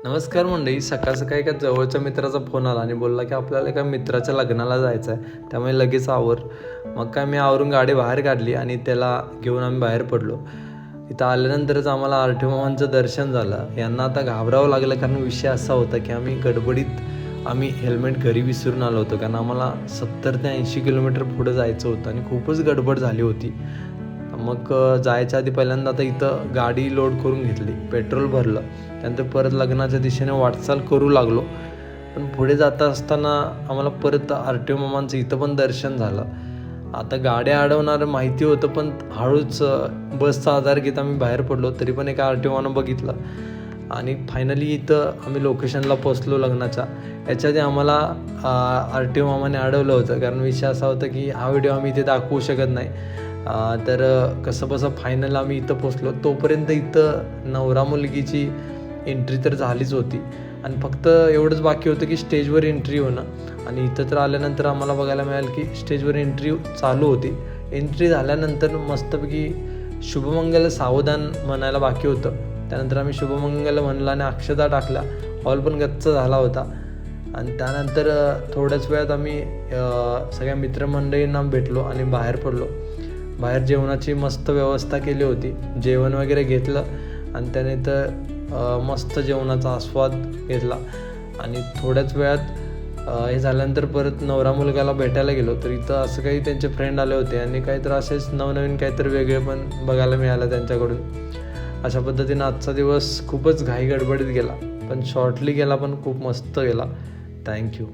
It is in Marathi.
नमस्कार मंडळी. सकाळ सकाळी एका जवळच्या मित्राचा फोन आला आणि बोलला की आपल्याला एका मित्राच्या लग्नाला जायचं आहे, त्यामुळे लगेच आवर. मग काय मी आवरून गाडी बाहेर काढली आणि त्याला घेऊन आम्ही बाहेर पडलो. इथं आल्यानंतरच आम्हाला आरटी मामांचं दर्शन झालं. यांना आता घाबरावं लागलं, कारण विषय असा होता की आम्ही हेल्मेट घरी विसरून आलो होतो, कारण आम्हाला 70 ते 80 किलोमीटर पुढं जायचं होतं आणि खूपच गडबड झाली होती. मग जायच्या आधी पहिल्यांदा आता इथं गाडी लोड करून घेतली, पेट्रोल भरलं, त्यानंतर परत लग्नाच्या दिशेने वाटचाल करू लागलो. पण पुढे जाता असताना आम्हाला परत आरटीओ मामांचं इथं पण दर्शन झालं. आता गाड्या अडवणारं माहिती होतं, पण हळूच बसचा आधार घेत आम्ही बाहेर पडलो. तरी पण एका आरटीओ मानं बघितलं आणि फायनली इथं आम्ही लोकेशनला पोचलो लग्नाच्या. याच्या आधी आम्हाला आरटीओ मामाने अडवलं होतं, कारण विषय असा होता की हा व्हिडिओ आम्ही इथे दाखवू शकत नाही. तर कसं बसं फायनल आम्ही इथं पोचलो. तोपर्यंत इथं नवरा मुलगीची एंट्री तर झालीच होती आणि फक्त एवढंच बाकी होतं की स्टेजवर एंट्री होणं. आणि इथं तर आल्यानंतर आम्हाला बघायला मिळालं की स्टेजवर एंट्री चालू होती. एंट्री झाल्यानंतर मस्तपैकी शुभमंगल सावधान म्हणायला बाकी होतं. त्यानंतर आम्ही शुभमंगल म्हणलं आणि अक्षता टाकल्या. हॉल पण गच्च झाला होता. आणि त्यानंतर थोड्याच वेळात आम्ही सगळ्या मित्रमंडळींना भेटलो आणि बाहेर पडलो. बाहेर जेवणाची मस्त व्यवस्था केली होती. जेवण वगैरे घेतलं आणि त्याने तर मस्त जेवणाचा आस्वाद घेतला. आणि थोड्याच वेळात हे झाल्यानंतर परत नवरा मुलगाला भेटायला गेलो, तर इथं असं काही त्यांचे फ्रेंड आले होते आणि काहीतरी असेच नवनवीन काहीतरी वेगळे पण बघायला मिळालं त्यांच्याकडून. अशा पद्धतीनं आजचा दिवस खूपच घाई गडबडीत गेला, पण शॉर्टली गेला, पण खूप मस्त गेला. थँक्यू.